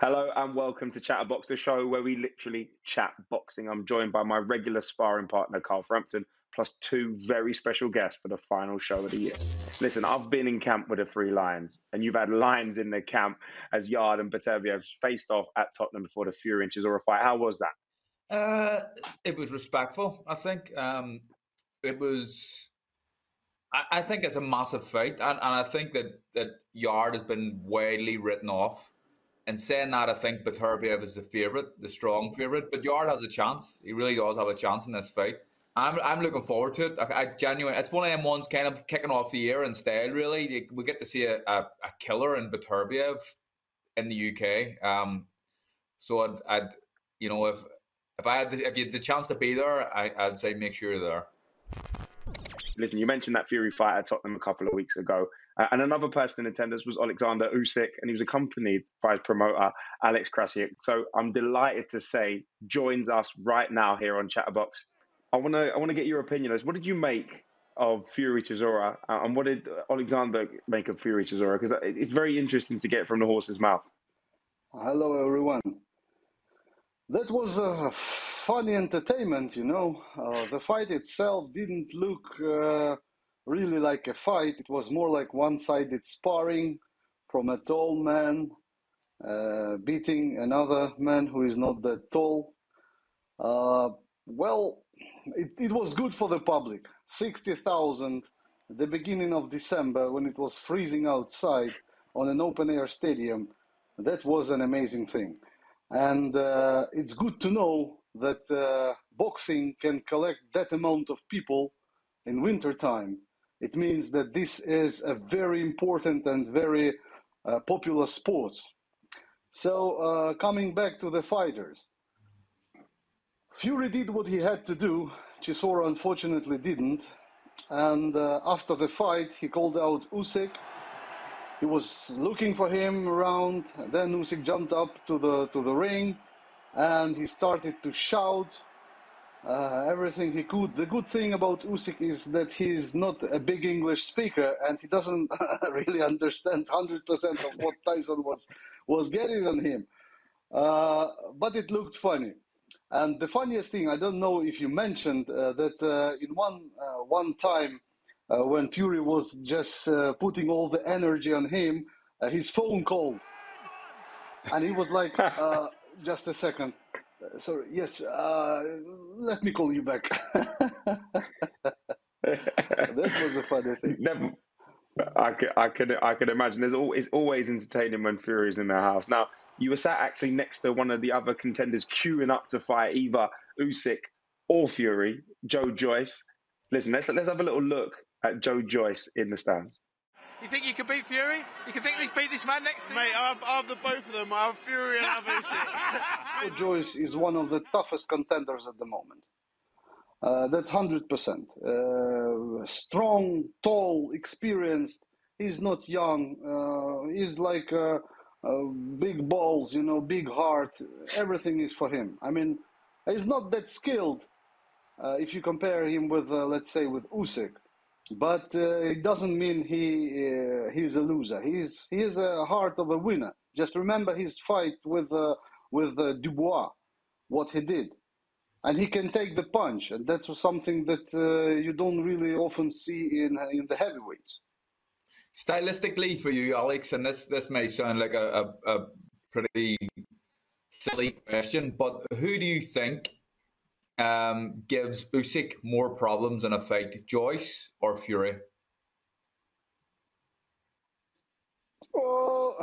Hello and welcome to Chatterbox, the show where we literally chat boxing. I'm joined by my regular sparring partner, Frampton, plus two very special guests for the final show of the year. Listen, I've been in camp with the three Lions, and you've had Lions in the camp as Yard and Batevia faced off at Tottenham before the Fury and Chisora fight. How was that? It was respectful, I think. It was... I think it's a massive fight, and I think that Yard has been widely written off. And saying that, I think Beterbiev is the favourite, the strong favourite. But Yard has a chance. He really does have a chance in this fight. I'm looking forward to it. I genuinely, it's one of them ones kind of kicking off the year in style, really. We get to see a killer in Beterbiev in the UK. So I'd you know, if you had the chance to be there, I'd say make sure you're there. Listen, you mentioned that Fury fight at Tottenham a couple of weeks ago. And another person in attendance was Oleksandr Usyk, and he was accompanied by his promoter, Alex Krassyuk. So I'm delighted to say joins us right now here on Chatterbox. I want to get your opinion on this. What did you make of Fury Chisora, and what did Oleksandr make of Fury Chisora? Because it's very interesting to get it from the horse's mouth. Hello, everyone. That was a funny entertainment, you know. The fight itself didn't look really like a fight. It was more like one-sided sparring from a tall man beating another man who is not that tall. Well, it was good for the public. 60,000 at the beginning of December when it was freezing outside on an open-air stadium. That was an amazing thing. And it's good to know that boxing can collect that amount of people in wintertime. It means that this is a very important and very popular sport. So coming back to the fighters, Fury did what he had to do. Chisora unfortunately didn't. And after the fight, he called out Usyk. He was looking for him around. Then Usyk jumped up to the ring, and he started to shout everything he could. The good thing about Usyk is that he's not a big English speaker, and he doesn't really understand 100% of what Tyson was getting on him. But it looked funny. And the funniest thing, I don't know if you mentioned that in one time when Fury was just putting all the energy on him, his phone called. And he was like, just a second. Sorry, yes, let me call you back. That was a funny thing. I could imagine. It's always entertaining when Fury's in their house. Now, you were sat actually next to one of the other contenders queuing up to fight either Usyk or Fury, Joe Joyce. Listen, let's have a little look at Joe Joyce in the stands. You think you can beat Fury? You can think you can beat this man next to you? Mate, I have the both of them. I have Fury and I have Usyk. Joe Joyce is one of the toughest contenders at the moment. That's 100%. Strong, tall, experienced. He's not young. He's like big balls, you know, big heart. Everything is for him. I mean, he's not that skilled if you compare him with, let's say, with Usyk. But it doesn't mean he's a loser. He has a heart of a winner. Just remember his fight with Dubois, what he did. And he can take the punch, and that's something that you don't really often see in the heavyweights. Stylistically for you, Alex, and this may sound like a pretty silly question, but who do you think gives Usyk more problems in a fight, Joyce or Fury? Oh,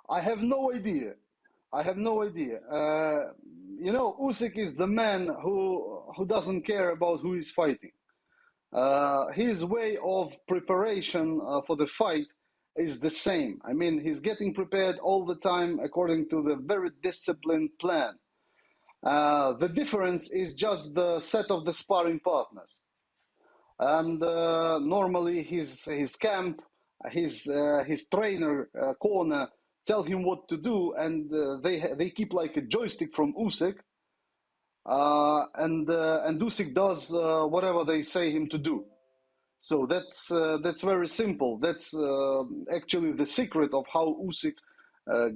I have no idea. You know, Usyk is the man who doesn't care about who is fighting. His way of preparation for the fight is the same. I mean, he's getting prepared all the time according to the very disciplined plan. The difference is just the set of the sparring partners. And normally his camp, his trainer, corner, tell him what to do, and they keep like a joystick from Usyk, and Usyk does whatever they say him to do. So that's very simple. That's actually the secret of how Usyk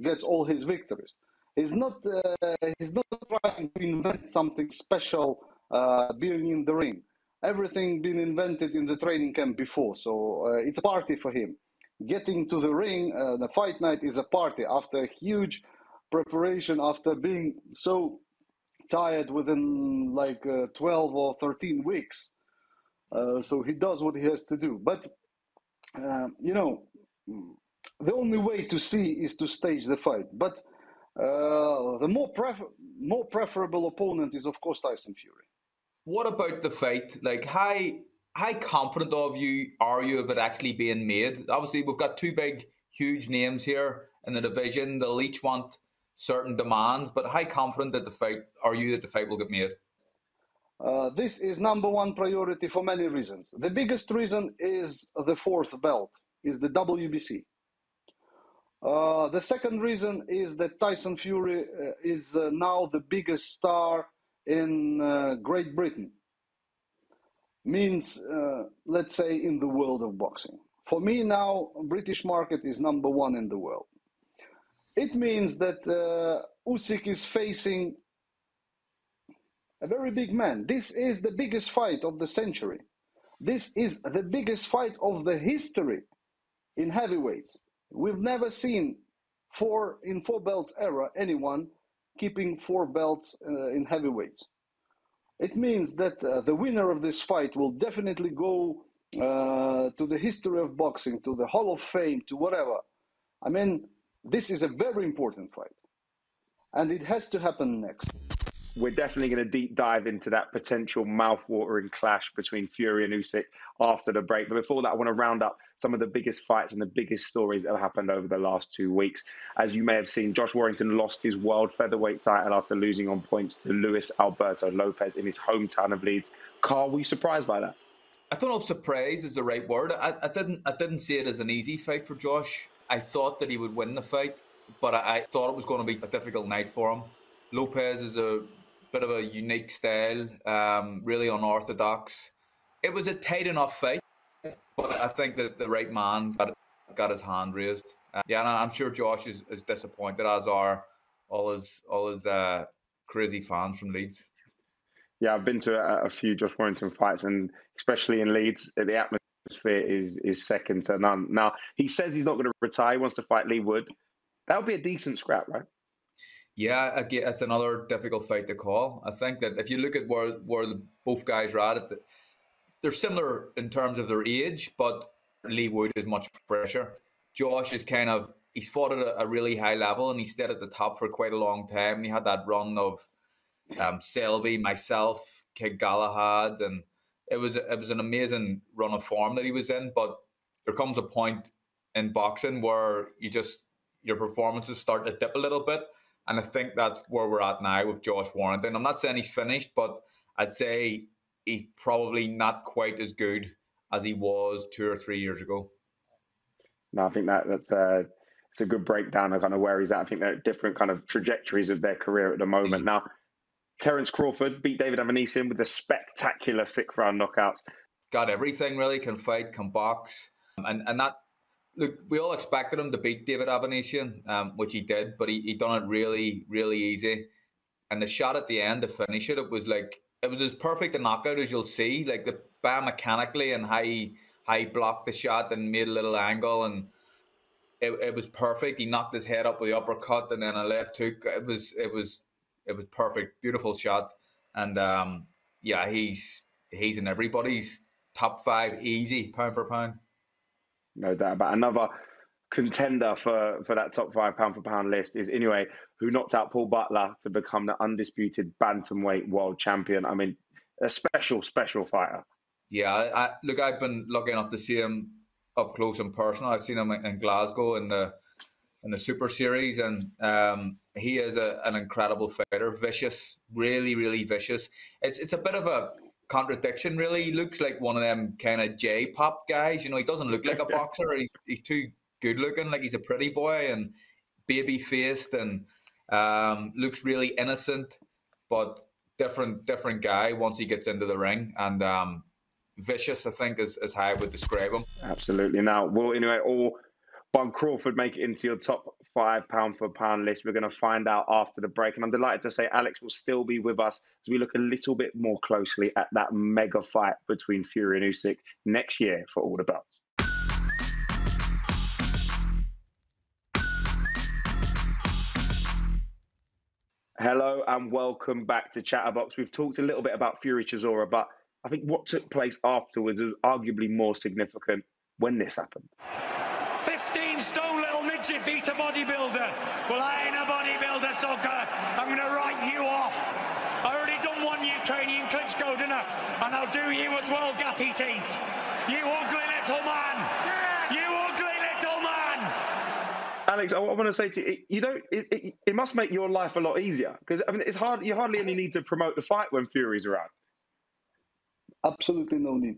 gets all his victories. He's not trying to invent something special being in the ring. Everything been invented in the training camp before, so it's a party for him. Getting to the ring, the fight night is a party after a huge preparation, after being so tired within like 12 or 13 weeks. So he does what he has to do. But, you know, the only way to see is to stage the fight. But the more preferable opponent is, of course, Tyson Fury. What about the fight? Like, how confident are you of it actually being made? Obviously, we've got two big, huge names here in the division. They'll each want certain demands, but how confident are you that the fight will get made? This is number one priority for many reasons. The biggest reason is the fourth belt, is the WBC. The second reason is that Tyson Fury is now the biggest star in Great Britain. Means, let's say, in the world of boxing. For me now, British market is number one in the world. It means that Usyk is facing a very big man. This is the biggest fight of the century. This is the biggest fight of the history in heavyweights. We've never seen in four belts era anyone keeping four belts in heavyweights. It means that the winner of this fight will definitely go to the history of boxing, to the Hall of Fame, to whatever. I mean, this is a very important fight. And it has to happen next. We're definitely going to deep dive into that potential mouth-watering clash between Fury and Usyk after the break. But before that, I want to round up some of the biggest fights and the biggest stories that have happened over the last 2 weeks. As you may have seen, Josh Warrington lost his world featherweight title after losing on points to Luis Alberto Lopez in his hometown of Leeds. Carl, were you surprised by that? I don't know if surprised is the right word. I didn't see it as an easy fight for Josh. I thought that he would win the fight, but I thought it was going to be a difficult night for him. Lopez is a bit of a unique style, really unorthodox. It was a tight enough fight, but I think that the right man got his hand raised. Yeah, and I'm sure Josh is disappointed, as are all his crazy fans from Leeds. Yeah, I've been to a few Josh Warrington fights, and especially in Leeds, the atmosphere is second to none. Now, he says he's not going to retire. He wants to fight Lee Wood. That would be a decent scrap, right? Yeah, again, it's another difficult fight to call. I think that if you look at where both guys are at, they're similar in terms of their age, but Lee Wood is much fresher. Josh is he's fought at a really high level, and he stayed at the top for quite a long time. And he had that run of Selby, myself, Kid Galahad, and it was an amazing run of form that he was in. But there comes a point in boxing where your performances start to dip a little bit. And I think that's where we're at now with Josh Warrington. I'm not saying he's finished, but I'd say he's probably not quite as good as he was 2 or 3 years ago. No, I think that's it's a good breakdown of kind of where he's at. I think they're at different kind of trajectories of their career at the moment. Now, Terence Crawford beat David Avanesyan with a spectacular 6th-round knockouts. Got everything, really. Can fight, can box. And that, look, we all expected him to beat David Avanesyan, which he did, but he done it really, really easy. And the shot at the end to finish it, it was as perfect a knockout as you'll see. Like, the biomechanically and how he blocked the shot and made a little angle, and it was perfect. He knocked his head up with the uppercut and then a left hook. It was perfect, beautiful shot. And yeah, he's in everybody's top 5 easy, pound for pound. No doubt about it. Another contender for that top 5 pound for pound list is Inoue, who knocked out Paul Butler to become the undisputed bantamweight world champion. I mean, a special fighter. Yeah, look, I've been lucky enough to see him up close and personal. I've seen him in Glasgow in the Super Series, and he is an incredible fighter, vicious, really, really vicious. It's a bit of a contradiction, really. He looks like one of them kind of J-pop guys. You know, he doesn't look like a boxer. He's too good looking, like he's a pretty boy and baby faced, and looks really innocent, but different guy once he gets into the ring, and vicious, I think, is how I would describe him. Absolutely. Now, will Inoue or Bud Crawford make it into your top £5 for pound list. We're going to find out after the break. And I'm delighted to say Alex will still be with us as we look a little bit more closely at that mega fight between Fury and Usyk next year for all the belts. Hello and welcome back to Chatterbox. We've talked a little bit about Fury Chisora, but I think what took place afterwards is arguably more significant when this happened. 15-stone little midget beat a bodybuilder. Well, I ain't a bodybuilder, sucker. I'm going to write you off. I already done one Ukrainian Klitschko, didn't I? And I'll do you as well, gappy teeth. You ugly little man. You ugly little man. Alex, I want to say to you, it must make your life a lot easier because I mean, it's hard. You hardly only need to promote the fight when Fury's around. Absolutely no need.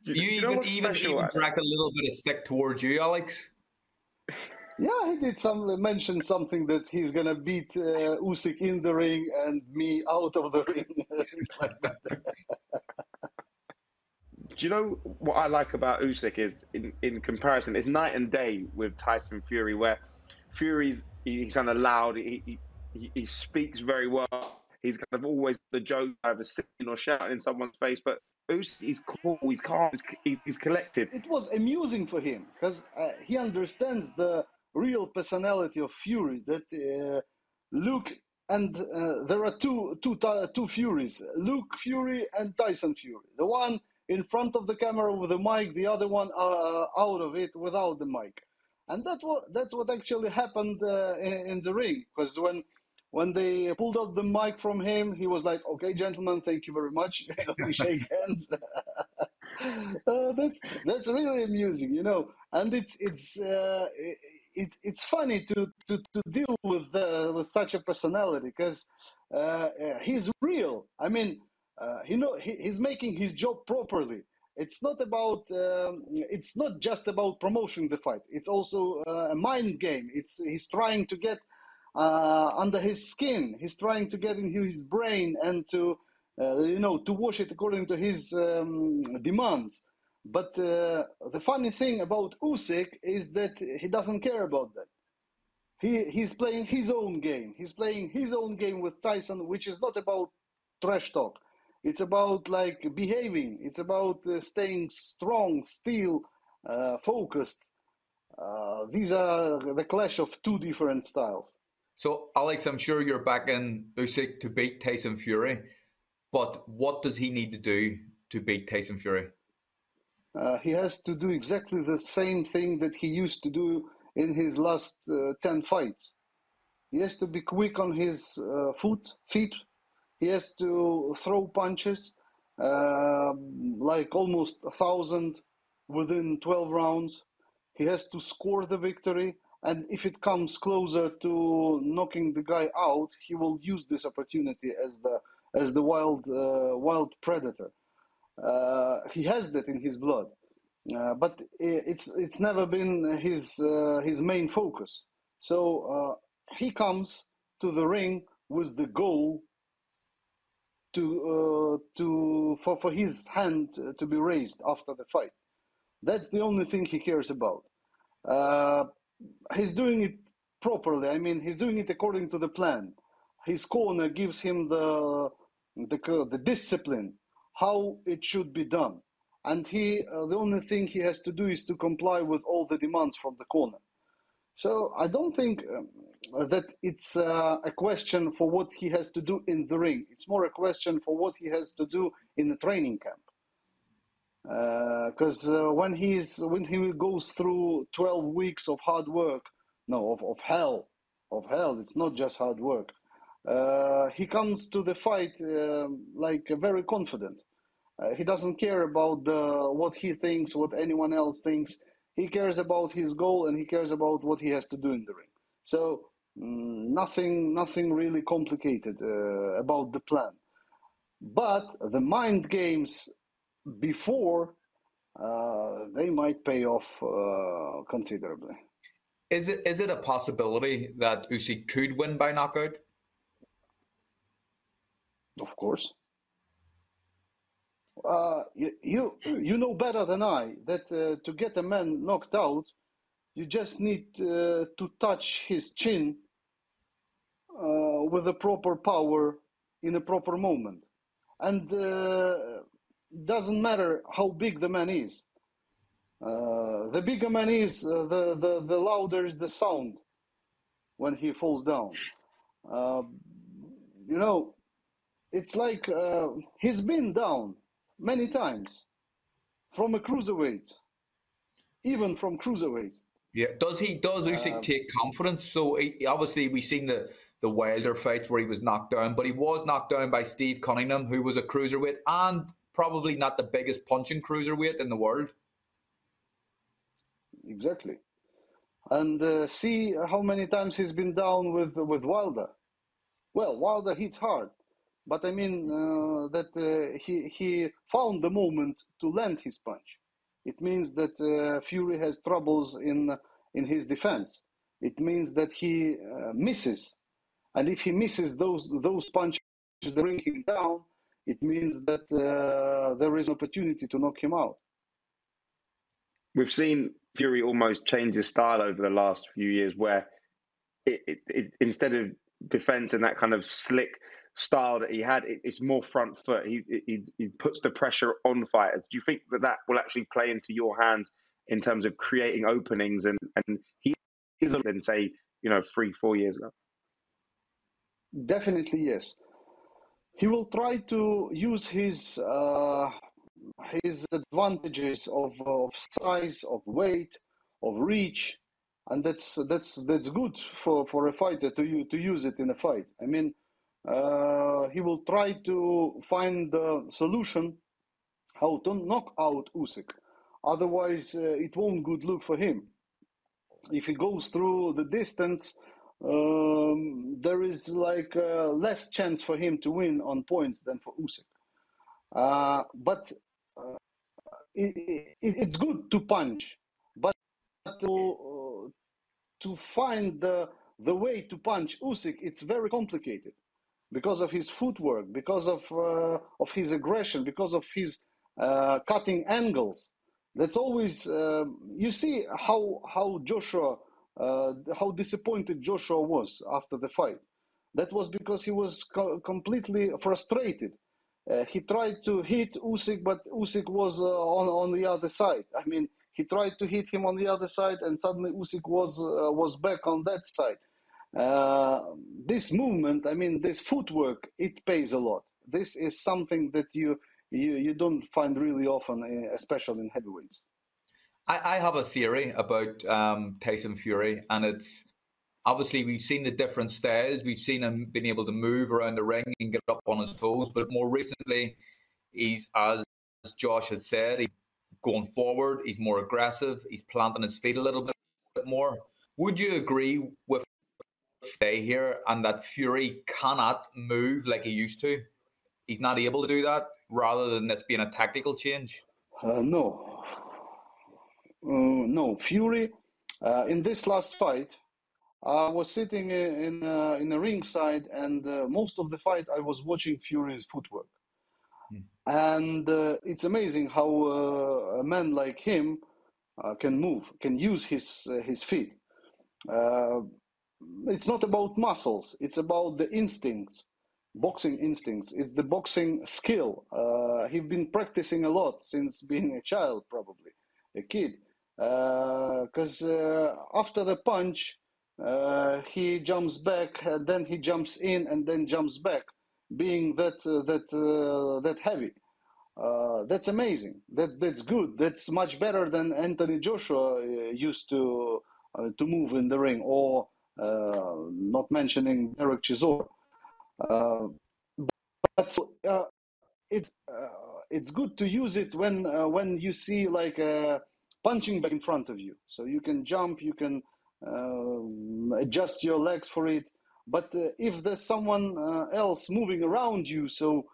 You even drag a little bit of stick towards you, Alex. Yeah, he did mention something that he's gonna beat Usyk in the ring and me out of the ring. Do you know what I like about Usyk is in comparison, it's night and day with Tyson Fury, where Fury's he's kind of loud, he speaks very well, he's kind of always the joke, either singing or shouting in someone's face, but Usyk, he's cool, he's calm, he's collected. It was amusing for him because he understands the real personality of Fury. That Luke and there are two Furies: Luke Fury and Tyson Fury. The one in front of the camera with the mic, the other one out of it without the mic, and that's what actually happened in the ring. Because when they pulled out the mic from him, he was like, "Okay, gentlemen, thank you very much." We shake hands. That's really amusing, you know, and it's funny to deal with such a personality because he's real. I mean, he's making his job properly. It's not just about promoting the fight. It's also a mind game. He's trying to get under his skin. He's trying to get into his brain and to wash it according to his demands. But the funny thing about Usyk is that he doesn't care about that. He's playing his own game. He's playing his own game with Tyson, which is not about trash talk. It's about like behaving. It's about staying strong, still, focused. These are the clash of two different styles. So, Alex, I'm sure you're backing Usyk to beat Tyson Fury, but what does he need to do to beat Tyson Fury? He has to do exactly the same thing that he used to do in his last 10 fights. He has to be quick on his feet. He has to throw punches, like almost 1,000 within 12 rounds. He has to score the victory. And if it comes closer to knocking the guy out, he will use this opportunity as the wild predator. He has that in his blood, but it's never been his main focus. So he comes to the ring with the goal for his hand to be raised after the fight. That's the only thing he cares about. He's doing it properly. I mean, he's doing it according to the plan. His corner gives him the discipline, how it should be done. And the only thing he has to do is to comply with all the demands from the corner. So I don't think that it's a question for what he has to do in the ring. It's more a question for what he has to do in the training camp. Because when he goes through 12 weeks of hard work, of hell, it's not just hard work. He comes to the fight very confident. He doesn't care about what he thinks, what anyone else thinks. He cares about his goal and he cares about what he has to do in the ring. So nothing really complicated about the plan. But the mind games before, they might pay off considerably. Is it a possibility that Usyk could win by knockout? Of course. You know better than I that to get a man knocked out, You just need to touch his chin with the proper power in a proper moment. And doesn't matter how big the man is. The bigger man is, the louder is the sound when he falls down. You know, it's like he's been down many times from a cruiserweight, even from cruiserweight. Yeah, does Usyk take confidence? So obviously we've seen the Wilder fights where he was knocked down, but he was knocked down by Steve Cunningham, who was a cruiserweight and probably not the biggest punching cruiserweight in the world. Exactly. And see how many times he's been down with Wilder. Well, Wilder hits hard, but I mean he found the moment to land his punch. It means that Fury has troubles in his defense. It means that he misses, and if he misses those punches that bring him down, it means that there is an opportunity to knock him out. We've seen Fury almost change his style over the last few years, where it instead of defense and that kind of slick style that he had, it's more front foot. He puts the pressure on fighters. Do you think that will actually play into your hands in terms of creating openings and he isn't than say 3-4 years ago? Definitely yes. He will try to use his advantages of size, of weight, of reach, and that's good for a fighter to use it in a fight. I mean, he will try to find the solution how to knock out Usyk. Otherwise, it won't good look for him. If he goes through the distance, there is like less chance for him to win on points than for Usyk. But it's good to punch, but to find the way to punch Usyk, it's very complicated because of his footwork, because of his aggression, because of his cutting angles. That's always you see how Joshua, how disappointed Joshua was after the fight. That was because he was completely frustrated. He tried to hit Usyk, but Usyk was on the other side. I mean, he tried to hit him on the other side, and suddenly Usyk was back on that side. This movement, I mean, this footwork, it pays a lot. This is something that you don't find really often, especially in heavyweights. I have a theory about Tyson Fury, and it's obviously we've seen the different styles. We've seen him being able to move around the ring and get up on his toes, but more recently, he's, as Josh has said, he's going forward. He's more aggressive. He's planting his feet a little bit more. Would you agree with Day here and that Fury cannot move like he used to? He's not able to do that, rather than this being a tactical change? No. No. Fury, in this last fight, I was sitting in a ringside, and most of the fight I was watching Fury's footwork. And it's amazing how a man like him can move, can use his feet. It's not about muscles, it's about the instincts, boxing instincts. It's the boxing skill. He's been practicing a lot since being a child, probably a kid, because after the punch he jumps back, then he jumps in and then jumps back, being that heavy. That's amazing. That's good. That's much better than Anthony Joshua used to move in the ring, or not mentioning Derek Chisora. But it's good to use it when you see like a punching bag in front of you, so you can jump, you can adjust your legs for it. But if there's someone else moving around you, so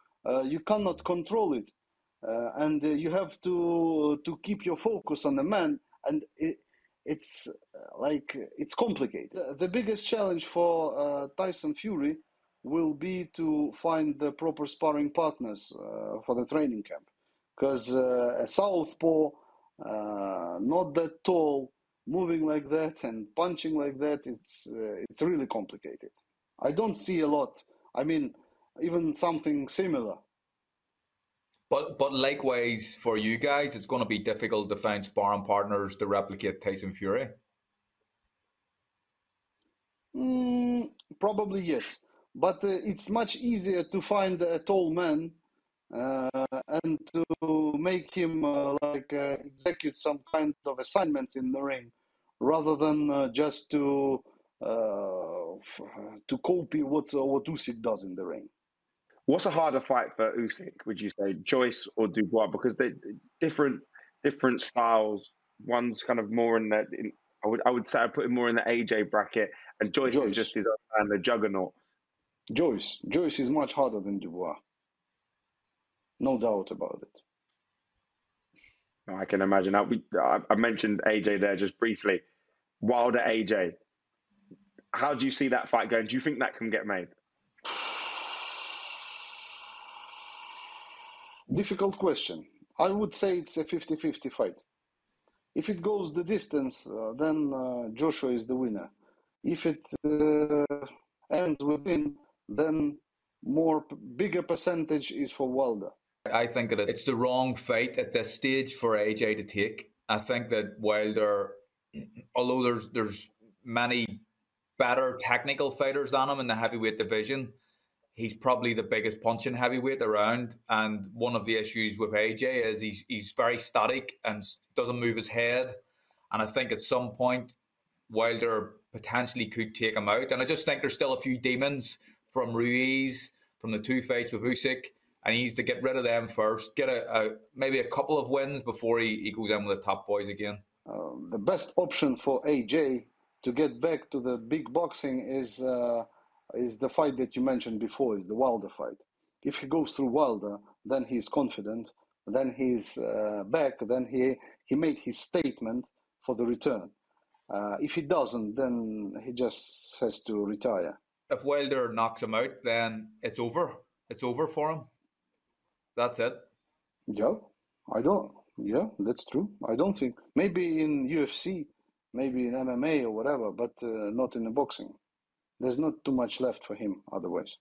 you cannot control it, and you have to keep your focus on the man, and it's complicated. The biggest challenge for Tyson Fury will be to find the proper sparring partners for the training camp, because a southpaw, not that tall, moving like that and punching like that, it's really complicated. I don't see a lot. I mean, even something similar. But likewise for you guys, it's going to be difficult to find sparring partners to replicate Tyson Fury. Probably yes, but it's much easier to find a tall man and to make him execute some kind of assignments in the ring, rather than just to copy what Usyk does in the ring. What's a harder fight for Usyk, would you say, Joyce or Dubois? Because they're different styles. One's kind of more in the, I would say I put him more in the AJ bracket, and Joyce is just his own man, the juggernaut. Joyce is much harder than Dubois. No doubt about it. I can imagine. I mentioned AJ there just briefly. Wilder AJ. How do you see that fight going? Do you think that can get made? Difficult question. I would say it's a 50-50 fight. If it goes the distance, then Joshua is the winner. If it ends within, then bigger percentage is for Wilder. I think that it's the wrong fight at this stage for AJ to take. I think that Wilder, although there's many better technical fighters than him in the heavyweight division, he's probably the biggest punching heavyweight around. And one of the issues with AJ is he's very static and doesn't move his head. And I think at some point, Wilder potentially could take him out. And I just think there's still a few demons from Ruiz, from the two fights with Usyk. And he needs to get rid of them first, get maybe a couple of wins before he goes in with the top boys again. The best option for AJ to get back to the big boxing is the fight that you mentioned before, is the Wilder fight. If he goes through Wilder, then he's confident, then he's back, then he made his statement for the return. If he doesn't, then he just has to retire. If Wilder knocks him out, then it's over. It's over for him. That's it. Yeah, that's true. I don't think, maybe in UFC, maybe in MMA or whatever, but not in the boxing. There's not too much left for him otherwise.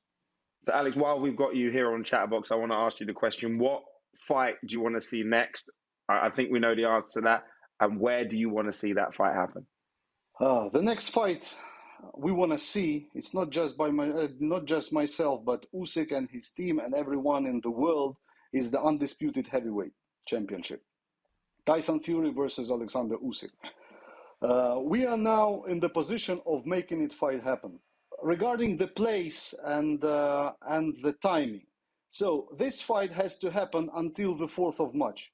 So, Alex, while we've got you here on Chatterbox, I want to ask you the question, what fight do you want to see next? I think we know the answer to that. And where do you want to see that fight happen? The next fight we want to see, it's not just not just myself, but Usyk and his team and everyone in the world, is the undisputed heavyweight championship. Tyson Fury versus Oleksandr Usyk. We are now in the position of making it fight happen. Regarding the place and the timing, so this fight has to happen until the 4th of March.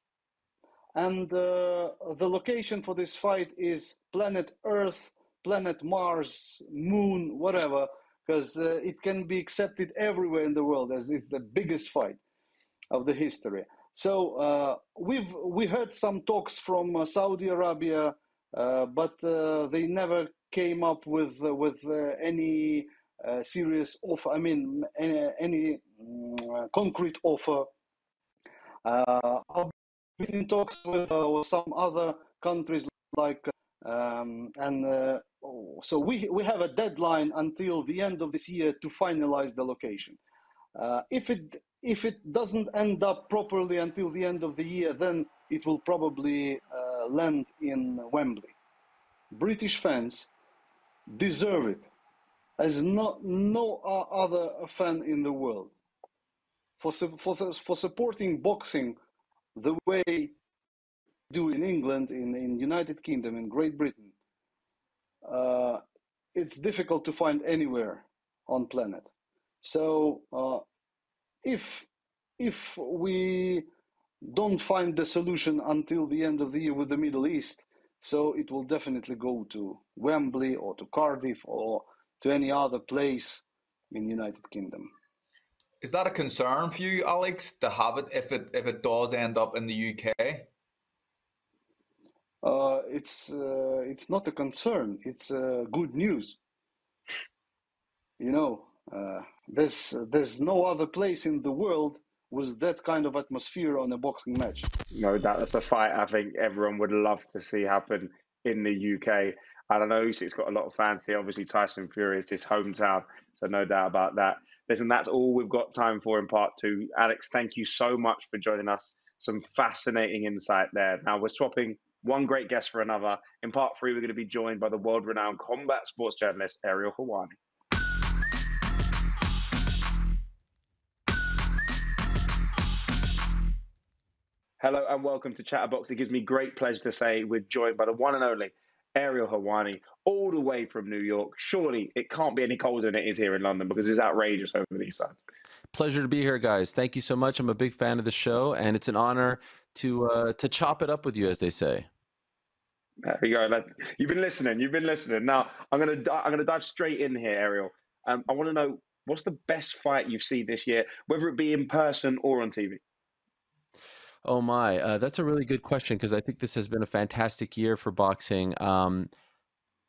And the location for this fight is planet Earth, planet Mars, Moon, whatever, because it can be accepted everywhere in the world as it's the biggest fight of the history. So we heard some talks from Saudi Arabia, but they never came up with any serious offer. I mean, any concrete offer. I've been in talks with some other countries like, so we have a deadline until the end of this year to finalize the location. If it doesn't end up properly until the end of the year, then it will probably land in Wembley. British fans deserve it, as no other fan in the world, for supporting boxing the way they do in England, in United Kingdom, in Great Britain. It's difficult to find anywhere on planet. So if we don't find the solution until the end of the year with the Middle East, so it will definitely go to Wembley or to Cardiff or to any other place in the United Kingdom. Is that a concern for you, Alex, to have it if it does end up in the UK? It's not a concern. It's good news. You know, there's no other place in the world with that kind of atmosphere on a boxing match. No, that's a fight I think everyone would love to see happen in the UK. And I know Usyk's got a lot of fans here. Obviously, Tyson Fury is his hometown, so no doubt about that. Listen, that's all we've got time for in part two. Alex, thank you so much for joining us. Some fascinating insight there. Now we're swapping one great guest for another. In part three, we're going to be joined by the world-renowned combat sports journalist, Ariel Helwani. Hello and welcome to Chatterbox. It gives me great pleasure to say we're joined by the one and only Ariel Helwani, all the way from New York. Surely it can't be any colder than it is here in London because it's outrageous over these sides. Pleasure to be here, guys. Thank you so much. I'm a big fan of the show, and it's an honor to chop it up with you, as they say. There we go. You've been listening. Now I'm gonna dive straight in here, Ariel. I want to know, what's the best fight you've seen this year, whether it be in person or on TV? Oh my, that's a really good question because I think this has been a fantastic year for boxing.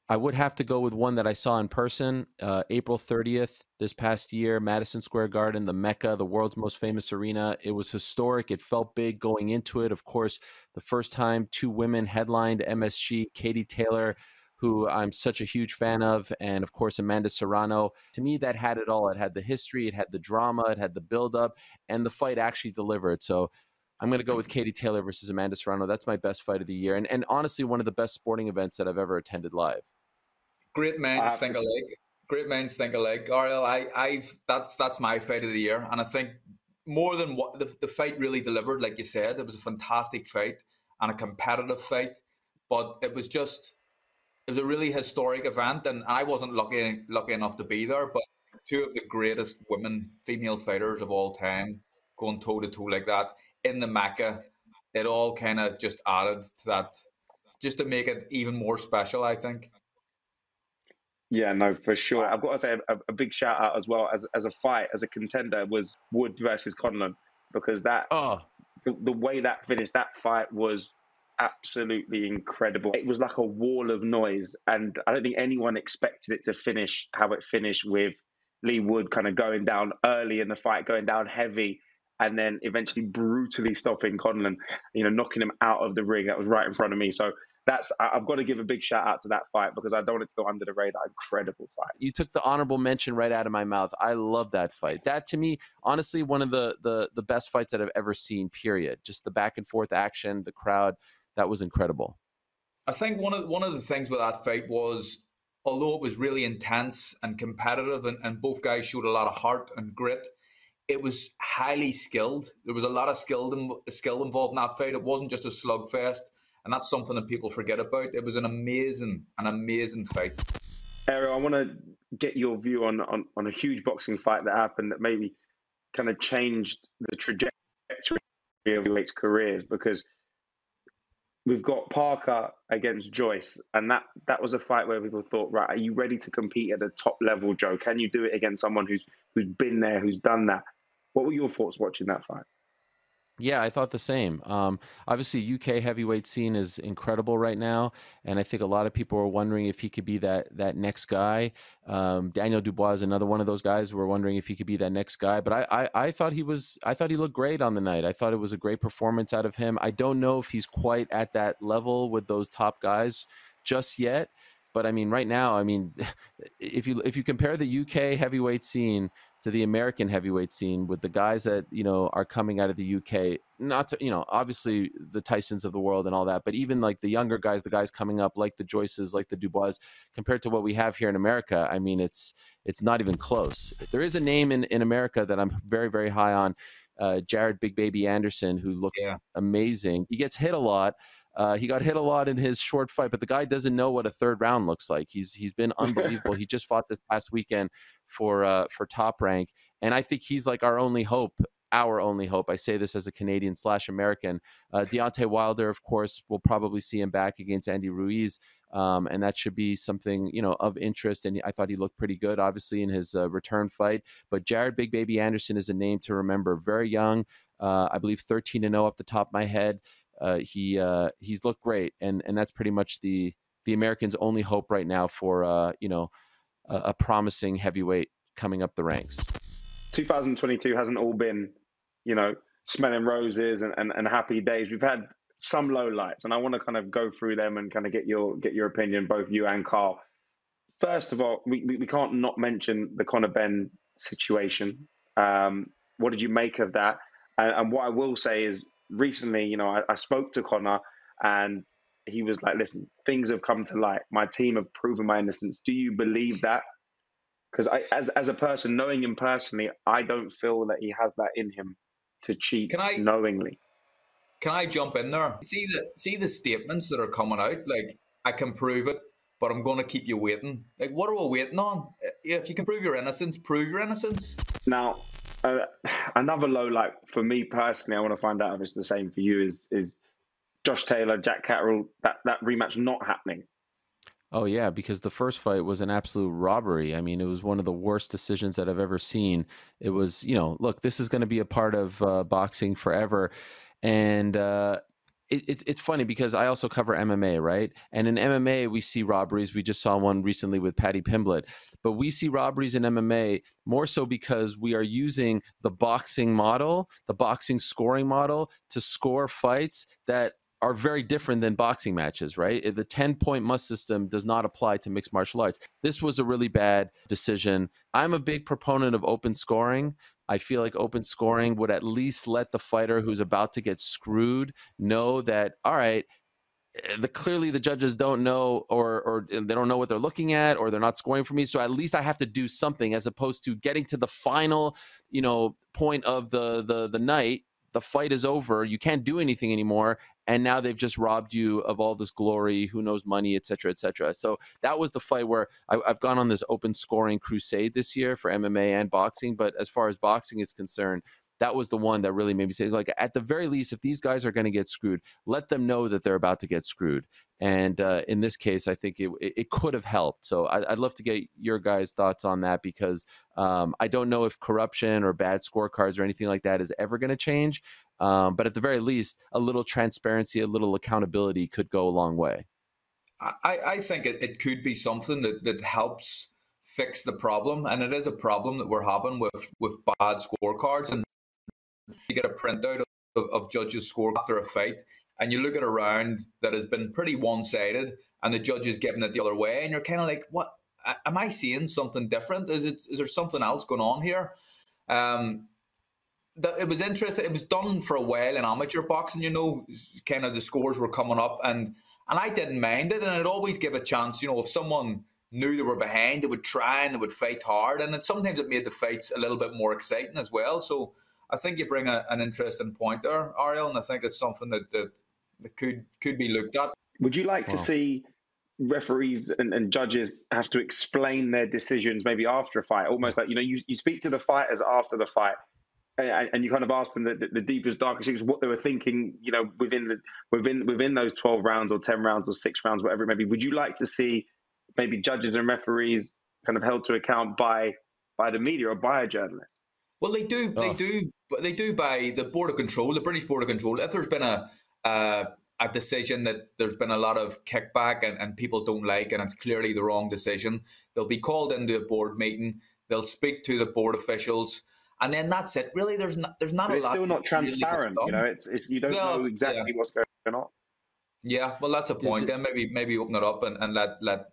I would have to go with one that I saw in person, April 30th this past year, Madison Square Garden, the Mecca, the world's most famous arena. It was historic. It felt big going into it. Of course, the first time two women headlined MSG, Katie Taylor, who I'm such a huge fan of, and of course, Amanda Serrano. To me, that had it all. It had the history, it had the drama, it had the buildup, and the fight actually delivered. So I'm going to go with Katie Taylor versus Amanda Serrano. That's my best fight of the year. And honestly, one of the best sporting events that I've ever attended live. Great minds think alike. Great minds think alike. Ariel, that's my fight of the year. And I think more than what the fight really delivered, like you said, it was a fantastic fight and a competitive fight. But it was a really historic event. And I wasn't lucky enough to be there. But two of the greatest female fighters of all time going toe-to-toe like that in the Mecca, it all kind of just added to that, just to make it even more special, I think. Yeah, no, for sure. I've got to say a big shout out as well as a fight, as a contender, was Wood versus Conlon, because the way that finished, that fight was absolutely incredible. It was like a wall of noise, and I don't think anyone expected it to finish how it finished, with Lee Wood kind of going down early in the fight, going down heavy, and then eventually brutally stopping Conlon, knocking him out of the ring. That was right in front of me. So I've got to give a big shout out to that fight because I don't want it to go under the radar. Incredible fight. You took the honorable mention right out of my mouth. I love that fight. That, to me, honestly, one of the best fights that I've ever seen, period. Just the back and forth action, the crowd, that was incredible. I think one of the things with that fight was, although it was really intense and competitive and both guys showed a lot of heart and grit, it was highly skilled. There was a lot of skill involved in that fight. It wasn't just a slugfest. And that's something that people forget about. It was an amazing fight. Ariel, I want to get your view on a huge boxing fight that happened that maybe kind of changed the trajectory of heavyweights' careers, because we've got Parker against Joyce, and that was a fight where people thought, right, are you ready to compete at a top level, Joe? Can you do it against someone who's been there, who's done that? What were your thoughts watching that fight? Yeah, I thought the same. Obviously, UK heavyweight scene is incredible right now, and I think a lot of people are wondering if he could be that next guy. Daniel Dubois is another one of those guys. We're wondering if he could be that next guy. But I thought he looked great on the night. I thought it was a great performance out of him. I don't know if he's quite at that level with those top guys just yet. But I mean, right now, if you compare the UK heavyweight scene to the American heavyweight scene with the guys that, are coming out of the UK, not to, obviously the Tysons of the world and all that, but even like the younger guys, the guys coming up like the Joyces, like the Dubois, compared to what we have here in America, it's not even close. There is a name in America that I'm very, very high on, Jared Big Baby Anderson, who looks amazing. He gets hit a lot. He got hit a lot in his short fight, but the guy doesn't know what a third round looks like. He's been unbelievable. He just fought this past weekend for Top Rank, and I think he's like our only hope. I say this as a Canadian/American. Deontay Wilder, of course, we'll probably see him back against Andy Ruiz, and that should be something of interest. And I thought he looked pretty good, obviously, in his return fight. But Jared Big Baby Anderson is a name to remember. Very young, I believe 13-0 off the top of my head. He's looked great, and that's pretty much the Americans' only hope right now for a promising heavyweight coming up the ranks. 2022 hasn't all been smelling roses and happy days. We've had some low lights, and I want to kind of go through them and kind of get your opinion, both you and Carl. First of all, we can't not mention the Conor Benn situation. What did you make of that? And what I will say is, recently, you know, I spoke to Conor, and he was like, "Listen, things have come to light. My team have proven my innocence." Do you believe that? Because as a person, knowing him personally, I don't feel that he has that in him to cheat knowingly. Can I jump in there? See the statements that are coming out. Like, I can prove it, but I'm going to keep you waiting. Like, what are we waiting on? If you can prove your innocence, prove your innocence. Now, another low light for me personally, I want to find out if it's the same for you, is Josh Taylor, Jack Catterall, that rematch not happening. Oh, yeah, because the first fight was an absolute robbery. I mean, it was one of the worst decisions that I've ever seen. It was, you know, look, this is going to be a part of boxing forever. And it's funny because I also cover MMA, right? And in MMA, we see robberies. We just saw one recently with Paddy Pimblett. But we see robberies in MMA more so because we are using the boxing model, the boxing scoring model, to score fights that are very different than boxing matches, right? The 10-point must system does not apply to mixed martial arts. This was a really bad decision. I'm a big proponent of open scoring. I feel like open scoring would at least let the fighter who's about to get screwed know that, all right, clearly the judges don't know, or they don't know what they're looking at, or they're not scoring for me. So at least I have to do something, as opposed to getting to the final, you know, point of the night. The fight is over. You can't do anything anymore. And now they've just robbed you of all this glory, who knows, money, et cetera, et cetera. So that was the fight where I've gone on this open scoring crusade this year for MMA and boxing. But as far as boxing is concerned, that was the one that really made me say, like, at the very least, if these guys are going to get screwed, let them know that they're about to get screwed. And in this case, I think it could have helped. So I'd love to get your guys' thoughts on that, because I don't know if corruption or bad scorecards or anything like that is ever going to change. But at the very least, a little transparency, a little accountability could go a long way. I think it could be something that helps fix the problem. And it is a problem that we're having with bad scorecards. And you get a printout of judges' score after a fight, and you look at a round that has been pretty one-sided, and the judge is giving it the other way, and you're kind of like, what? Am I seeing something different? Is there something else going on here? It was interesting. It was done for a while in amateur boxing, you know, kind of the scores were coming up, and I didn't mind it, and I'd always give a chance, you know, if someone knew they were behind, they would try and they would fight hard, and sometimes it made the fights a little bit more exciting as well. So I think you bring an interesting point there, Ariel, and I think it's something that could be looked at. Would you like to see referees and judges have to explain their decisions maybe after a fight? Almost like, you know, you speak to the fighters after the fight, and you kind of ask them the deepest, darkest secrets, what they were thinking, you know, within those 12 rounds or 10 rounds or 6 rounds, whatever it may be. Would you like to see maybe judges and referees kind of held to account by the media or by a journalist? Well, they do by the Board of Control, the British Board of Control. If there's been a decision that there's been a lot of kickback and people don't like, and it's clearly the wrong decision, they'll be called into a board meeting. They'll speak to the board officials, and then that's it. Really, there's not a lot. It's still not transparent. You know, it's you don't know exactly what's going on. Yeah, well, that's a point. Then maybe open it up and let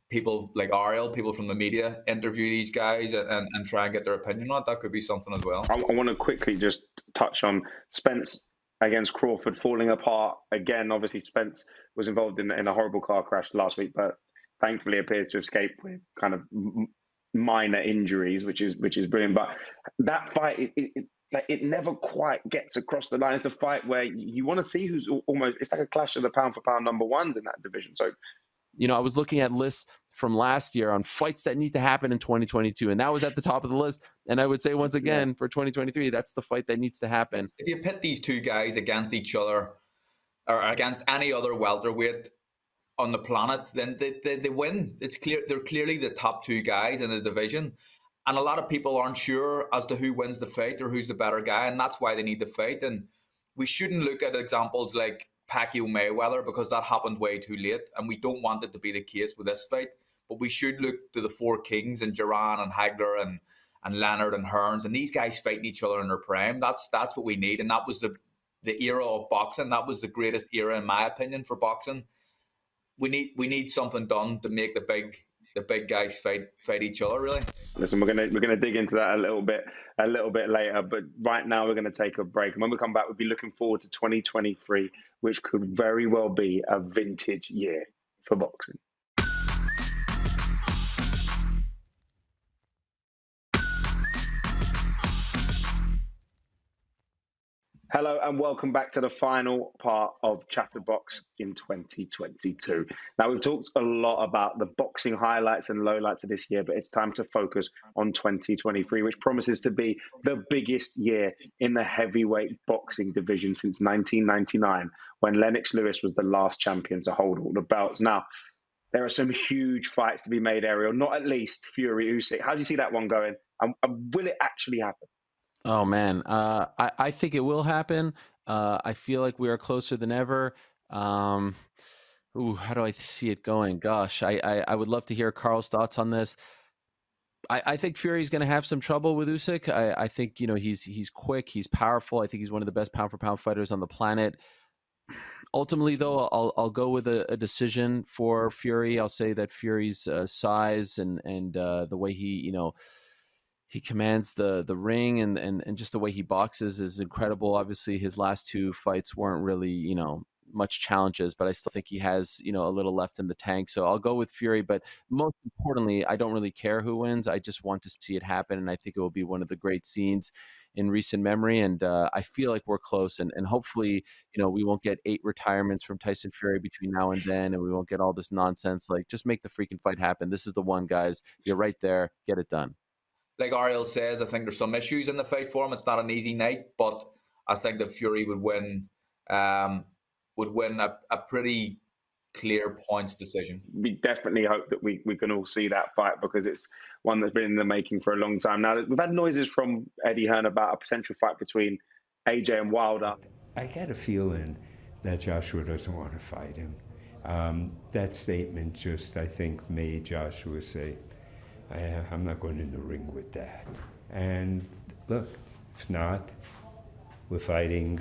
people like Ariel, people from the media, interview these guys and try and get their opinion on it. That could be something as well. I want to quickly just touch on Spence against Crawford falling apart again. Obviously, Spence was involved in a horrible car crash last week, but thankfully appears to escape with kind of minor injuries, which is brilliant. But that fight, it never quite gets across the line. It's a fight where you want to see who's almost. It's like a clash of the pound for pound number ones in that division. So, you know, I was looking at lists from last year on fights that need to happen in 2022, and that was at the top of the list. And I would say once again, for 2023, that's the fight that needs to happen. If you pit these two guys against each other or against any other welterweight on the planet, then they win. It's clear they're clearly the top two guys in the division. And a lot of people aren't sure as to who wins the fight or who's the better guy, and that's why they need to fight. And we shouldn't look at examples like Pacquiao Mayweather, because that happened way too late, and we don't want it to be the case with this fight. But we should look to the four kings and Duran and Hagler and Leonard and Hearns, and these guys fighting each other in their prime. That's what we need, and that was the the era of boxing. That was the greatest era, in my opinion, for boxing. We need something done to make the big guys fight each other, really. Listen, we're gonna dig into that a little bit later, but right now we're gonna take a break, and when we come back, we'll be looking forward to 2023, which could very well be a vintage year for boxing. Hello and welcome back to the final part of Chatterbox in 2022. Now, we've talked a lot about the boxing highlights and lowlights of this year, but it's time to focus on 2023, which promises to be the biggest year in the heavyweight boxing division since 1999, when Lennox Lewis was the last champion to hold all the belts. Now, there are some huge fights to be made, Ariel, not at least Fury Usyk. How do you see that one going? And will it actually happen? Oh man, I think it will happen. I feel like we are closer than ever. How do I see it going? Gosh, I would love to hear Carl's thoughts on this. I think Fury's going to have some trouble with Usyk. I think he's quick, he's powerful. I think he's one of the best pound for pound fighters on the planet. Ultimately, though, I'll go with a decision for Fury. I'll say that Fury's size and the way he commands the ring and just the way he boxes is incredible. Obviously, his last two fights weren't really, much challenges, but I still think he has, a little left in the tank. So I'll go with Fury. But most importantly, I don't really care who wins. I just want to see it happen. And I think it will be one of the great scenes in recent memory. And I feel like we're close. And hopefully, we won't get 8 retirements from Tyson Fury between now and then. And we won't get all this nonsense. Like, just make the freaking fight happen. This is the one, guys. You're right there. Get it done. Like Ariel says, I think there's some issues in the fight for him. It's not an easy night, but I think that Fury would win a pretty clear points decision. We definitely hope that we can all see that fight, because it's one that's been in the making for a long time. Now, we've had noises from Eddie Hearn about a potential fight between AJ and Wilder. I get a feeling that Joshua doesn't want to fight him. That statement just, I think, made Joshua say, I'm not going in the ring with that. And look, if not, we're fighting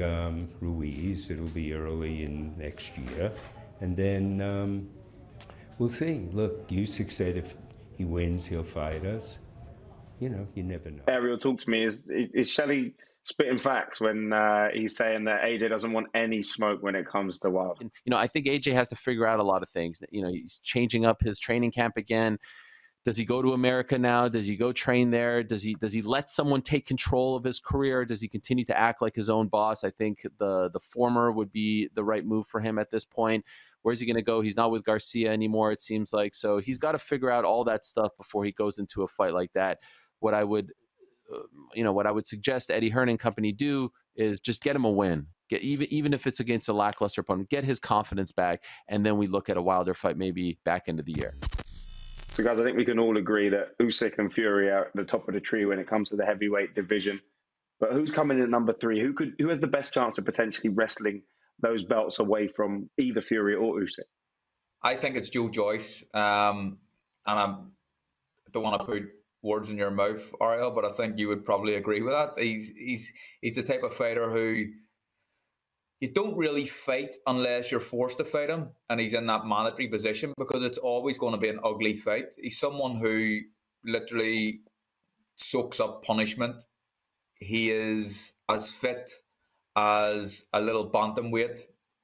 Ruiz. It'll be early in next year. And then we'll see. Look, Usyk said if he wins, he'll fight us. You never know. Ariel, talk to me. Is Shelley spitting facts when he's saying that AJ doesn't want any smoke when it comes to Wilder? I think AJ has to figure out a lot of things. He's changing up his training camp again. Does he go to America now? Does he go train there? Does he let someone take control of his career? Does he continue to act like his own boss? I think the former would be the right move for him at this point. Where's he going to go? He's not with Garcia anymore, it seems like. So he's got to figure out all that stuff before he goes into a fight like that. What I would suggest Eddie Hearn and company do is just get him a win. Even if it's against a lackluster opponent, get his confidence back, and then we look at a Wilder fight maybe back end of the year. So, guys, I think we can all agree that Usyk and Fury are at the top of the tree when it comes to the heavyweight division. But who's coming in at number 3? Who has the best chance of potentially wrestling those belts away from either Fury or Usyk? I think it's Joe Joyce. And I don't want to put words in your mouth, Ariel, but I think you would probably agree with that. He's the type of fighter who you don't really fight unless you're forced to fight him, and he's in that mandatory position, because it's always going to be an ugly fight. He's someone who literally soaks up punishment. He is as fit as a little bantamweight.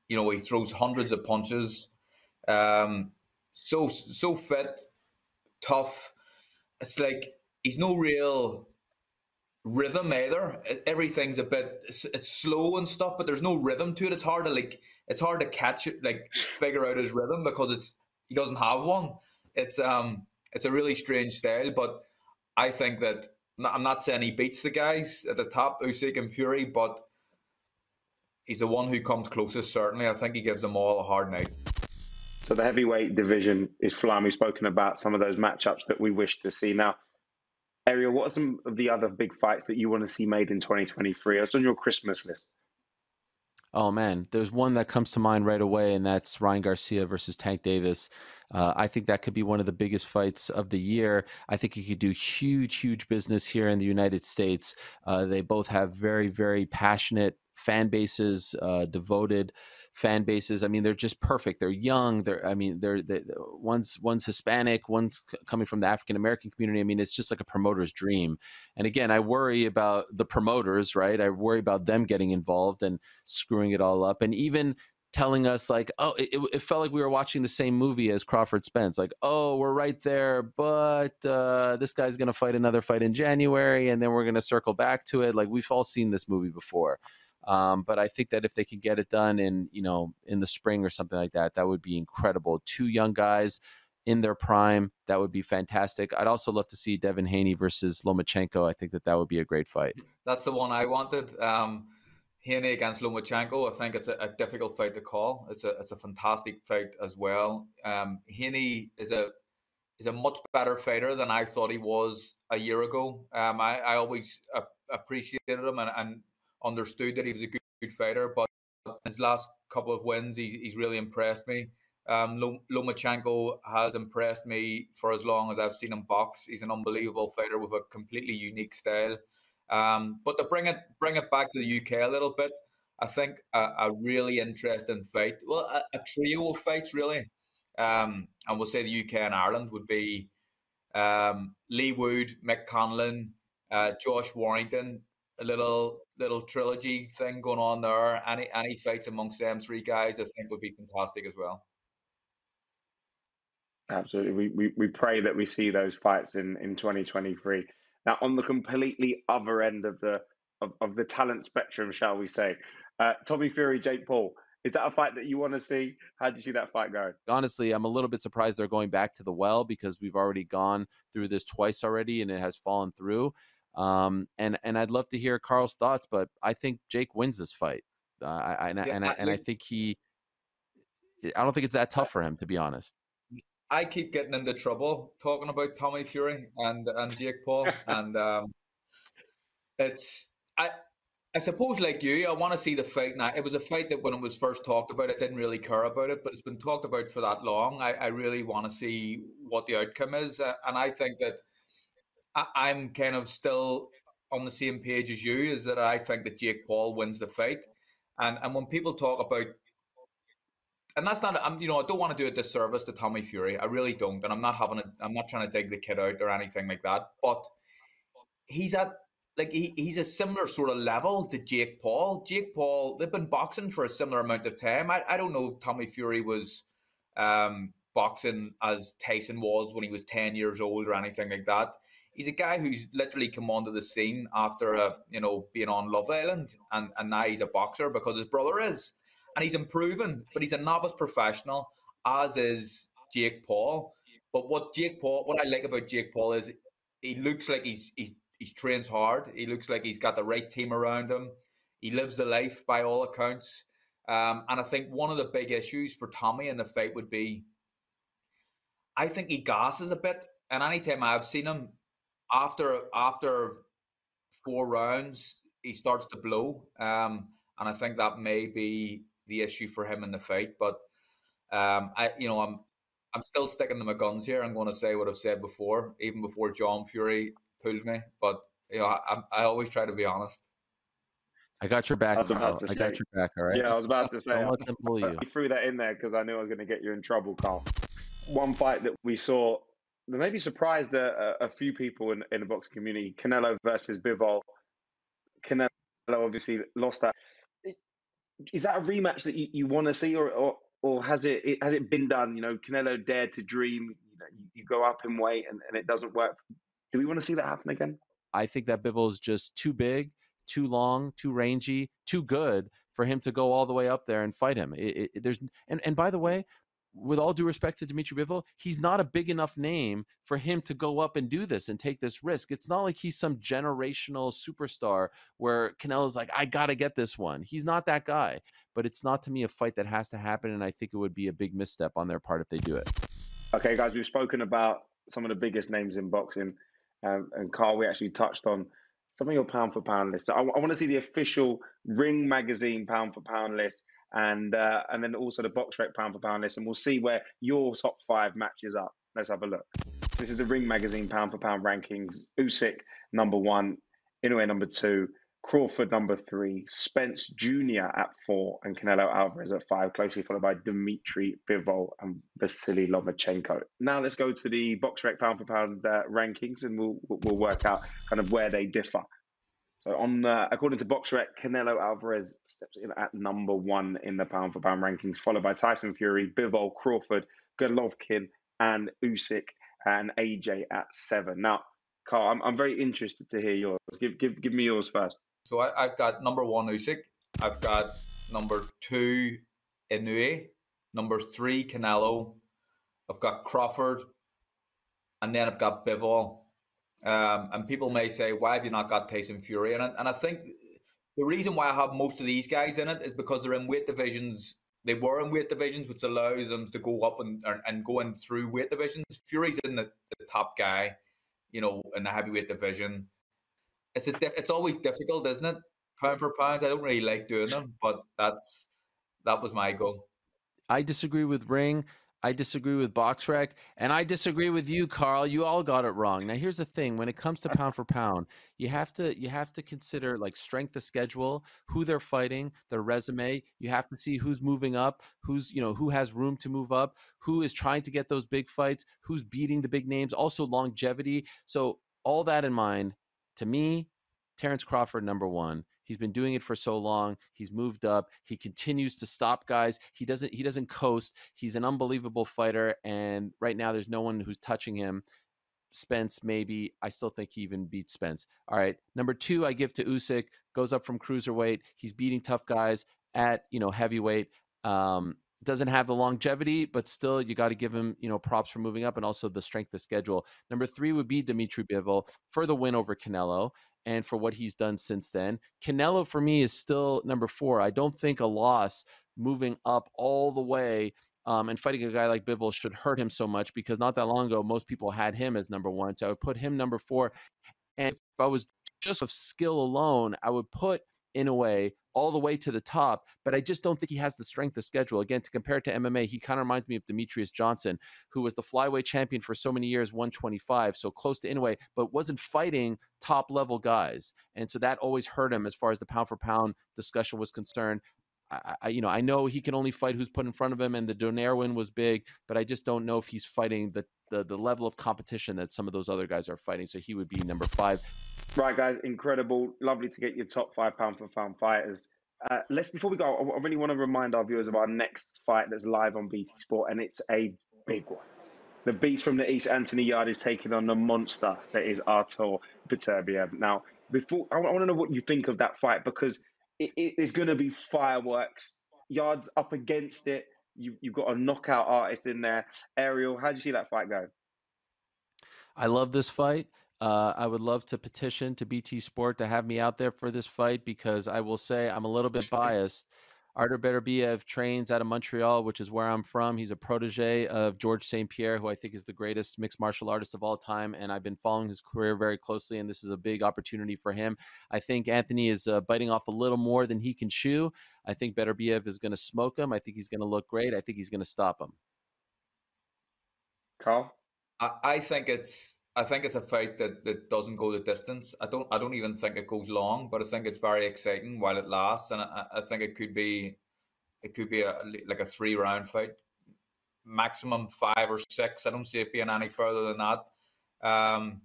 He throws hundreds of punches. So fit, tough. It's like he's no real rhythm either. Everything's it's slow and stuff, but there's no rhythm to it. It's hard to catch it, figure out his rhythm, because he doesn't have one. It's a really strange style, but I think that, I'm not saying he beats the guys at the top, Usyk and Fury, but he's the one who comes closest, certainly. I think he gives them all a hard night. So the heavyweight division is flying. We've spoken about some of those matchups that we wish to see. Now, Ariel, what are some of the other big fights that you want to see made in 2023? It's on your Christmas list. Oh, man, there's one that comes to mind right away, and that's Ryan Garcia versus Tank Davis. I think that could be one of the biggest fights of the year. I think he could do huge business here in the United States. They both have very, very passionate fan bases, devoted fan bases. I mean, they're just perfect. They're young. One's Hispanic, one's coming from the African American community. I mean, it's just like a promoter's dream. And again, I worry about the promoters, right? I worry about them getting involved and screwing it all up. And even telling us like, oh, it felt like we were watching the same movie as Crawford Spence. Like, oh, we're right there, but this guy's going to fight another fight in January, and then we're going to circle back to it. Like, we've all seen this movie before. But I think that if they could get it done in the spring or something like that, that would be incredible. Two young guys in their prime, that would be fantastic. I'd also love to see Devin Haney versus Lomachenko. I think that would be a great fight. That's the one I wanted. Haney against Lomachenko. I think it's a difficult fight to call. It's a fantastic fight as well. Haney is a much better fighter than I thought he was a year ago. I always appreciated him and understood that he was a good fighter, but his last couple of wins, he's really impressed me. Lomachenko has impressed me for as long as I've seen him box. He's an unbelievable fighter with a completely unique style. But to bring it back to the UK a little bit, I think a really interesting fight, well, a trio of fights really, and we'll say the UK and Ireland would be Lee Wood, Mick Conlon, Josh Warrington, a little trilogy thing going on there. Any fights amongst them three guys, I think, would be fantastic as well. Absolutely. We pray that we see those fights in 2023. Now, on the completely other end of the talent spectrum, shall we say, Tommy Fury, Jake Paul, is that a fight that you want to see? How do you see that fight going? Honestly, I'm a little bit surprised they're going back to the well, because we've already gone through this twice already and it has fallen through. And I'd love to hear Carl's thoughts, but I think Jake wins this fight. I think I don't think it's that tough for him, to be honest. I keep getting into trouble talking about Tommy Fury and Jake Paul, and I suppose, like you, I want to see the fight now. It was a fight that when it was first talked about, I didn't really care about it, but it's been talked about for that long. I really want to see what the outcome is, and I think that I'm kind of still on the same page as you, is that I think that Jake Paul wins the fight, and when people talk about, and that's not, I don't want to do a disservice to Tommy Fury. I really don't. And I'm not trying to dig the kid out or anything like that. But he's a similar sort of level to Jake Paul. Jake Paul, they've been boxing for a similar amount of time. I don't know if Tommy Fury was boxing as Tyson was when he was 10 years old or anything like that. He's a guy who's literally come onto the scene after being on Love Island, and now he's a boxer because his brother is. And he's improving, but he's a novice professional, as is Jake Paul. But what I like about Jake Paul is he looks like he trains hard. He looks like he's got the right team around him. He lives the life by all accounts. And I think one of the big issues for Tommy in the fight would be, I think he gasses a bit. And anytime I've seen him, after 4 rounds, he starts to blow. And I think that may be the issue for him in the fight, but I'm still sticking to my guns here. I'm going to say what I've said before, even before John Fury pulled me. But I always try to be honest. I got your back. I got your back. All right. Yeah, I was about to say. Don't let them bully you. I threw that in there because I knew I was going to get you in trouble, Carl. One fight that we saw that maybe surprised a few people in the boxing community: Canelo versus Bivol. Canelo obviously lost that. Is that a rematch that you want to see, or has it been done? Canelo dared to dream. You go up in weight and it doesn't work. Do we want to see that happen again? I think that Bivol is just too big, too long, too rangy, too good for him to go all the way up there and fight him. And by the way, with all due respect to Dimitri Bivol, he's not a big enough name for him to go up and do this and take this risk. It's not like he's some generational superstar where Canelo's like, I got to get this one. He's not that guy. But it's not, to me, a fight that has to happen, and I think it would be a big misstep on their part if they do it. Okay, guys, we've spoken about some of the biggest names in boxing. And Carl, we actually touched on some of your pound-for-pound list. I want to see the official Ring Magazine pound-for-pound list. And then also the BoxRec pound-for-pound list, and we'll see where your top 5 matches up. Let's have a look. This is the Ring Magazine pound-for-pound rankings. Usyk number 1, Inoue number 2, Crawford number 3, Spence Jr. at 4, and Canelo Alvarez at 5, closely followed by Dmitry Bivol and Vasily Lomachenko. Now let's go to the BoxRec pound for pound rankings, and we'll work out kind of where they differ. So according to BoxRec, Canelo Alvarez steps in at number 1 in the pound for pound rankings, followed by Tyson Fury, Bivol, Crawford, Golovkin, and Usyk, and AJ at 7. Now, Carl, I'm very interested to hear yours. Give me yours first. So I've got number 1 Usyk, I've got number 2 Inoue, number 3 Canelo, I've got Crawford, and then I've got Bivol. And people may say, why have you not got Tyson Fury in it? And I think the reason why I have most of these guys in it is because they're in weight divisions. They were in weight divisions, which allows them to go up and go in through weight divisions. Fury's in the top guy, you know, in the heavyweight division. It's always difficult, isn't it? Pound for pound. I don't really like doing them, but that was my goal. I disagree with Ring. I disagree with BoxRec, and I disagree with you, Carl. You all got it wrong. Now, here's the thing: when it comes to pound for pound, you have to consider like strength of schedule, who they're fighting, their resume. You have to see who's moving up, who has room to move up, who is trying to get those big fights, who's beating the big names. Also, longevity. So all that in mind, to me, Terence Crawford, number 1. He's been doing it for so long. He's moved up. He continues to stop guys. He doesn't coast. He's an unbelievable fighter. And right now there's no one who's touching him. Spence, maybe. I still think he even beats Spence. All right. Number 2, I give to Usyk. Goes up from cruiserweight. He's beating tough guys at, heavyweight. Doesn't have the longevity, but still you got to give him, props for moving up and also the strength of schedule. Number 3 would be Dmitry Bivol for the win over Canelo and for what he's done since then. Canelo for me is still number 4. I don't think a loss moving up all the way and fighting a guy like Bivol should hurt him so much, because not that long ago, most people had him as number 1. So I would put him number 4. And if I was just of skill alone, I would put Inoue all the way to the top, but I just don't think he has the strength of schedule. Again, to compare it to MMA, he kind of reminds me of Demetrius Johnson, who was the flyweight champion for so many years, 125, so close to Inoue, but wasn't fighting top-level guys. And so that always hurt him as far as the pound-for-pound discussion was concerned. I know he can only fight who's put in front of him, and the Donaire win was big, but I just don't know if he's fighting the level of competition that some of those other guys are fighting. So he would be number 5. Right, guys, incredible. Lovely to get your top 5 pound for pound fighters. Before we go, I really want to remind our viewers of our next fight that's live on BT Sport, and it's a big one. The beast from the East, Anthony Yarde, is taking on the monster that is Artur Beterbiev. Now, I want to know what you think of that fight, because it is going to be fireworks. Yarde's up against it. You've got a knockout artist in there. Ariel, how do you see that fight go? I love this fight. I would love to petition to BT Sport to have me out there for this fight, because I will say I'm a little bit biased. Artur Beterbiev trains out of Montreal, which is where I'm from. He's a protege of Georges St-Pierre, who I think is the greatest mixed martial artist of all time, and I've been following his career very closely, and this is a big opportunity for him. I think Anthony is biting off a little more than he can chew. I think Beterbiev is going to smoke him. I think he's going to look great. I think he's going to stop him. Carl? I think it's a fight that doesn't go the distance. I don't even think it goes long, but I think it's very exciting while it lasts, and I think it could be like a 3-round fight, maximum 5 or 6. I don't see it being any further than that. And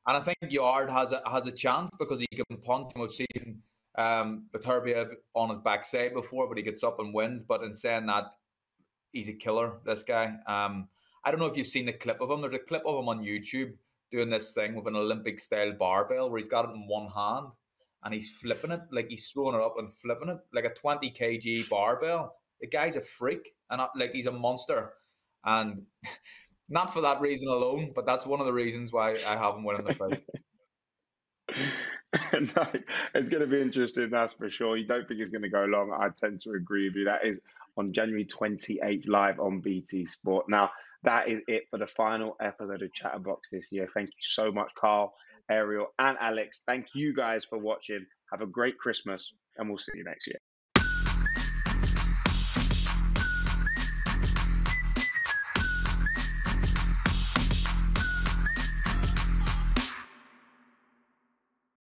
I think Yarde has a chance because he can punch. We've seen Beterbiev on his backside before, but he gets up and wins. But in saying that, he's a killer, this guy. I don't know if you've seen the clip of him. There's a clip of him on YouTube doing this thing with an Olympic-style barbell where he's got it in one hand and he's flipping it, like he's throwing it up and flipping it, like a 20 kg barbell. The guy's a freak, and like he's a monster. And not for that reason alone, but that's one of the reasons why I have him winning the fight. No, it's going to be interesting, that's for sure. You don't think it's going to go long. I tend to agree with you. That is on January 28th, live on BT Sport. Now, that is it for the final episode of Chatterbox this year. Thank you so much, Carl, Ariel, and Alex. Thank you guys for watching. Have a great Christmas, and we'll see you next year.